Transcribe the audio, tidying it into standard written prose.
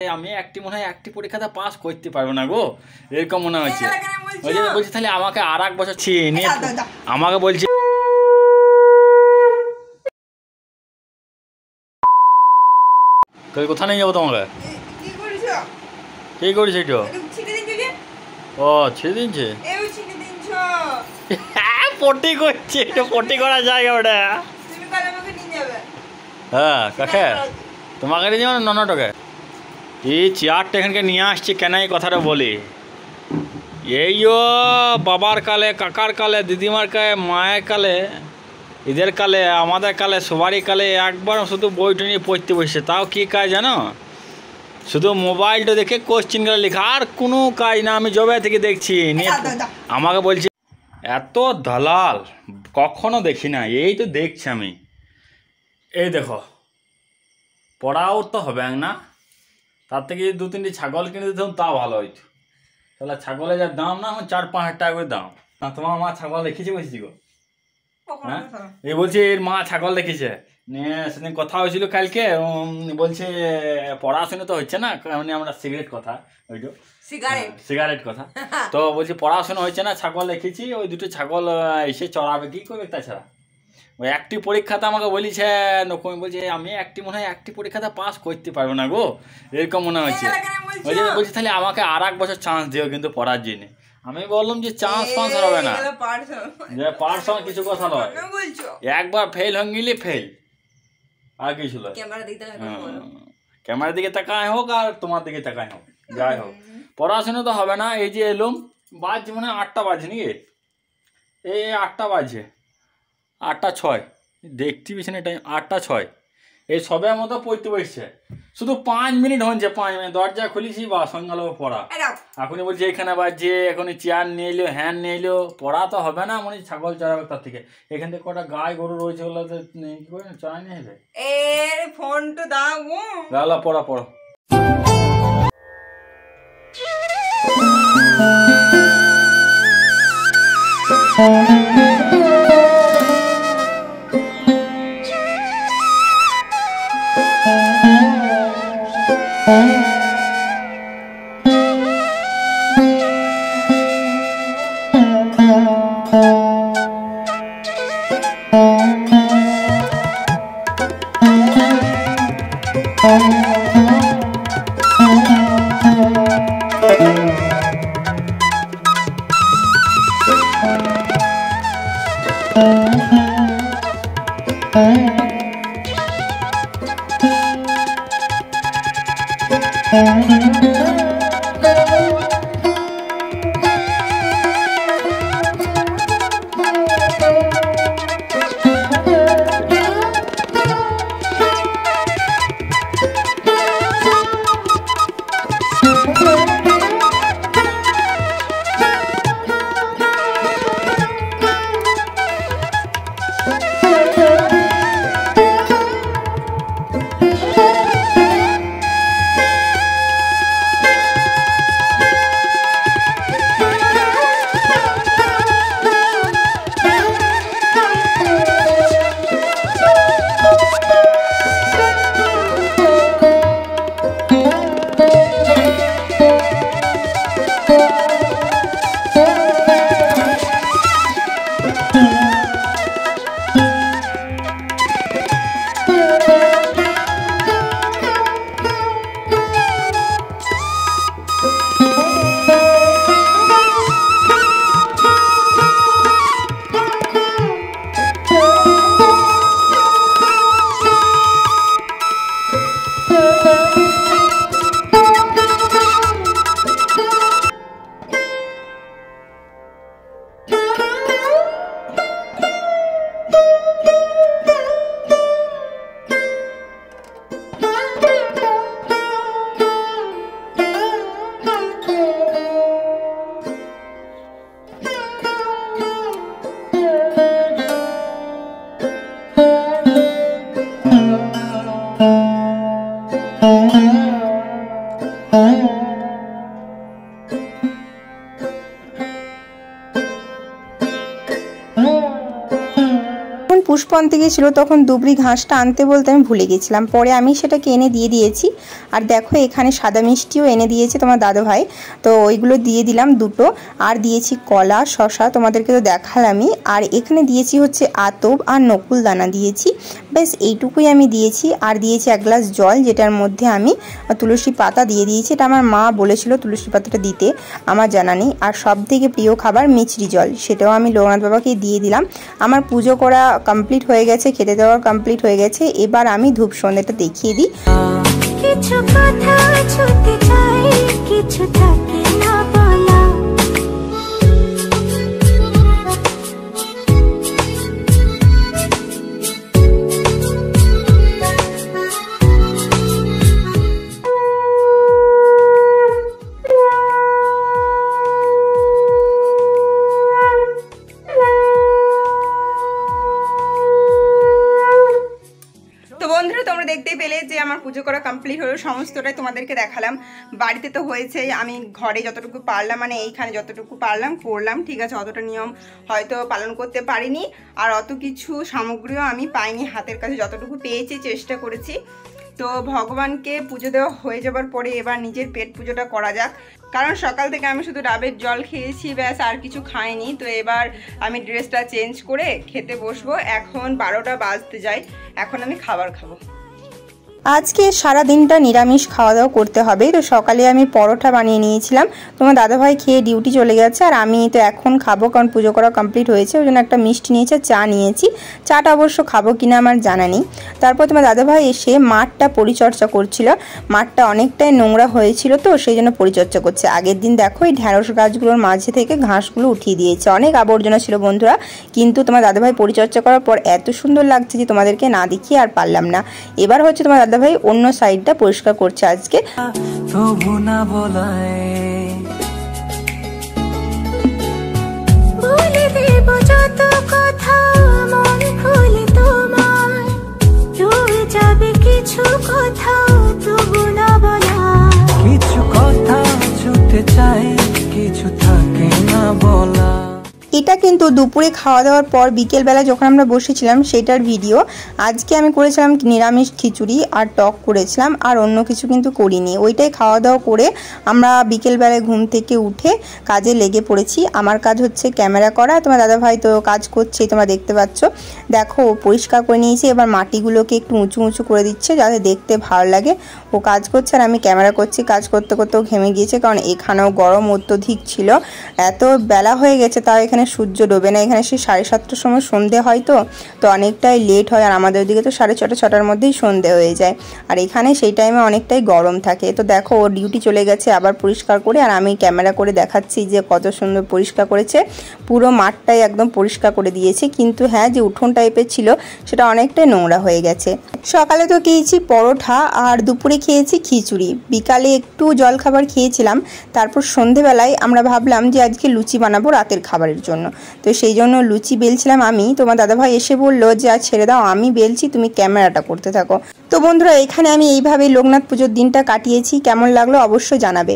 আমি একটি মনে হয় একটি পরীক্ষাতে পাস করতে পারবো না গো, এরকম মনে হচ্ছে। ওই জন্য বলছি তাহলে আমাকে আর এক বছর নিয়ে আমাকে বলছি কোথায় নিয়ে যাবো তোমাকে। কি করিস এটা? ও ছেড়ে দিনছে, পটি করছে, এটা পটি করার জায়গা ওটা। হ্যাঁ কাকে তোমাকে নিয়ে যাবো না নটাকে। এই চেয়ারটা এখানকে নিয়ে আসছি কেন এই কথাটা বলি, এই ও বাবার কালে, কাকার কালে, দিদিমার কালে, মায়ের কালে, এদের কালে, আমাদের কালে, সবারই কালে একবার শুধু বইটা নিয়ে পড়তে বসছে। তাও কী কাজ জানো, শুধু মোবাইলটা দেখে কোশ্চেনগুলো লেখা, আর কোনো কাজ না। আমি জবে থেকে দেখছি নিয়ে আমাকে বলছি এত দালাল কখনো দেখি না, এই তো দেখছি আমি। এই দেখো পড়াও তো হবে না, তার থেকে যদি 2-3টি ছাগল কিনে দিতাম তাও ভালো হইতো। তাহলে ছাগলের যা দাম না, 4-5 হাজার টাকা করে দাম। না তোমার মা ছাগল রেখেছে বলছি গো, হ্যাঁ এই বলছি এর মা ছাগল রেখেছে নিয়ে সেদিন কথা হয়েছিল কালকে। বলছে পড়াশোনা তো হচ্ছে না, মানে আমরা সিগারেট কথা, ওইটা সিগারেট কথা। তো বলছি পড়াশোনা হচ্ছে না, ছাগল রেখেছি, ওই দুটো ছাগল এসে চড়াবে, কি করবে তাছাড়া। ওই একটি পরীক্ষাতে আমাকে বলেছে নকুম, বলছে আমি একটি মনে হয় একটি পরীক্ষাতে পাস করতে পারবো না গো, এরকম মনে হচ্ছে। ওই জন্য বলছি তাহলে আমাকে আর এক বছর চান্স দিও কিন্তু পড়ার জন্য। আমি বললাম যে চান্স ফান্স হবে না, যে পার্সোনাল কিছু কথা নয়, একবার ফেল হয়ে গেলে ফেল, আর কিছু নয়। ক্যামেরার দিকে তাকায় হোক আর তোমার দিকে তাকায় হোক, যাই হোক পড়াশোনা তো হবে না। এই যে এলুম বাজছে মানে 8টা বাজে নাকি, এই 8টা বাজছে, 8টা 6 দেখছি পিছনে টাইম, 8টা 6 এই সবের মতো পড়তে বসছে। শুধু 5 মিনিট হচ্ছে, 5 মিনিট দরজা খুলেছি বা সঙ্গে পড়া। এখনই বলছে এখানে বাজছে, এখনই চেয়ার নিয়ে এলো, হ্যান নিয়ে এলো, পড়া তো হবে না, মনে ছাগল চড়াবে। তার থেকে এখান থেকে কটা গায়ে গরু রয়েছে, ওগুলো তো কি করে চড়াই নিয়ে হবে। ফোনটা দাও, গালা পড়া পড়ো। পুষ্প আনতে গেছিলো, তখন দুবরি ঘাসটা আনতে বলতে আমি ভুলে গেছিলাম। পরে আমি সেটাকে এনে দিয়ে দিয়েছি। আর দেখো এখানে সাদা মিষ্টিও এনে দিয়েছে তোমার দাদাভাই, তো ওইগুলো দিয়ে দিলাম দুটো। আর দিয়েছি কলা, শশা, তোমাদেরকে তো দেখালামই। আর এখানে দিয়েছি হচ্ছে আতপ আর নকুল দানা দিয়েছি, ব্যাস এইটুকুই আমি দিয়েছি। আর দিয়েছি 1 গ্লাস জল, যেটার মধ্যে আমি তুলসী পাতা দিয়ে দিয়েছি। এটা আমার মা বলেছিল তুলসী পাতাটা দিতে, আমার জানা নেই। আর সব থেকে প্রিয় খাবার মিছরি জল, সেটাও আমি লোকনাথ বাবাকে দিয়ে দিলাম। আমার পুজো করা কমপ্লিট হয়ে গেছে, খেতে দেওয়া কমপ্লিট হয়ে গেছে। এবার আমি ধূপ সন্ধ্যাটা দেখিয়ে দিই। কিছু কথা ছুটে যায়, কিছু থাকে না বলা। দেখতেই পেলে যে আমার পুজো করা কমপ্লিট হলো, সমস্তটাই তোমাদেরকে দেখালাম। বাড়িতে তো হয়েছে, আমি ঘরে যতটুকু পারলাম, মানে এইখানে যতটুকু পারলাম করলাম, ঠিক আছে। অতটা নিয়ম হয়তো পালন করতে পারিনি, আর অত কিছু সামগ্রীও আমি পাইনি হাতের কাছে, যতটুকু পেয়েছি চেষ্টা করেছি। তো ভগবানকে পুজো দেওয়া হয়ে যাবার পরে এবার নিজের পেট পুজোটা করা যাক, কারণ সকাল থেকে আমি শুধু ডাবের জল খেয়েছি, ব্যাস, আর কিছু খাইনি। তো এবার আমি ড্রেসটা চেঞ্জ করে খেতে বসবো। এখন 12টা বাজতে যায়, এখন আমি খাবার খাবো। আজকে সারা দিনটা নিরামিষ খাওয়া দাওয়া করতে হবে। তো সকালে আমি পরোটা বানিয়ে নিয়েছিলাম, তোমার দাদাভাই খেয়ে ডিউটি চলে গেছে, আর আমি তো এখন খাবো, কারণ পুজো করা কমপ্লিট হয়েছে। ওই জন্য একটা মিষ্টি নিয়েছে, চা নিয়েছি। চাটা অবশ্য খাবো কিনা আমার জানা নেই। তারপর তোমার দাদাভাই এসে মাঠটা পরিচর্যা করছিল, মাঠটা অনেকটাই নোংরা হয়েছিল, তো সেই জন্য পরিচর্যা করছে। আগের দিন দেখো এই ঢ্যাঁড়স গাছগুলোর মাঝে থেকে ঘাসগুলো উঠিয়ে দিয়েছে, অনেক আবর্জনা ছিল বন্ধুরা। কিন্তু তোমার দাদাভাই পরিচর্যা করার পর এত সুন্দর লাগছে যে তোমাদেরকে না দেখিয়ে আর পারলাম না। এবার হচ্ছে তোমার ভাই অন্য সাইডটা পরিষ্কার করছে আজকে। তবু না বলায় বলে দেব যত কথা মন খুলে তোমায়, রয়ে যাবে কিছু কথা তবু না বলা। কিছু কথা ছুটে চায়, কিছু থাকে না বলা। এটা কিন্তু দুপুরে খাওয়া দাওয়ার পর বিকেলবেলা যখন আমরা বসেছিলাম সেটার ভিডিও। আজকে আমি করেছিলাম নিরামিষ খিচুড়ি আর টক করেছিলাম, আর অন্য কিছু কিন্তু করিনি। ওইটাই খাওয়া দাওয়া করে আমরা বিকেলবেলায় ঘুম থেকে উঠে কাজে লেগে পড়েছি। আমার কাজ হচ্ছে ক্যামেরা করা, তোমার দাদাভাই তো কাজ করছে, তোমরা দেখতে পাচ্ছ। দেখো পরিষ্কার করে নিয়েছি, এবার মাটিগুলোকে একটু উঁচু উঁচু করে দিচ্ছে যাতে দেখতে ভালো লাগে। ও কাজ করছে আর আমি ক্যামেরা করছি। কাজ করতে করতেও ঘেমে গিয়েছে, কারণ এখানেও গরম অত্যধিক ছিল। এত বেলা হয়ে গেছে, তাও এখানে সূর্য ডোবে না। এখানে সেই 7:30টার সময় সন্ধে হয়, তো অনেকটাই লেট হয়। আর আমাদের ওদিকে তো 6:30 6টার মধ্যেই সন্ধে হয়ে যায়, আর এখানে সেই টাইমে অনেকটাই গরম থাকে। তো দেখো ও ডিউটি চলে গেছে আবার পরিষ্কার করে, আর আমি ক্যামেরা করে দেখাচ্ছি যে কত সুন্দর পরিষ্কার করেছে। পুরো মাঠটাই একদম পরিষ্কার করে দিয়েছে। কিন্তু হ্যাঁ, যে উঠোন টাইপের ছিল সেটা অনেকটাই নোংরা হয়ে গেছে। সকালে তো খেয়েছি পরোটা, আর দুপুরে খেয়েছি খিচুড়ি, বিকালে একটু জলখাবার খেয়েছিলাম। তারপর সন্ধেবেলায় আমরা ভাবলাম যে আজকে লুচি বানাবো রাতের খাবারের জন্য। তো সেই জন্য লুচি বেলছিলাম আমি। তোমার দাদাভাই এসে বললো যে আর ছেড়ে দাও, আমি বেলছি, তুমি ক্যামেরাটা করতে থাকো। তো বন্ধুরা, এখানে আমি এইভাবে লোকনাথ পুজোর দিনটা কাটিয়েছি। কেমন লাগলো অবশ্যই জানাবে।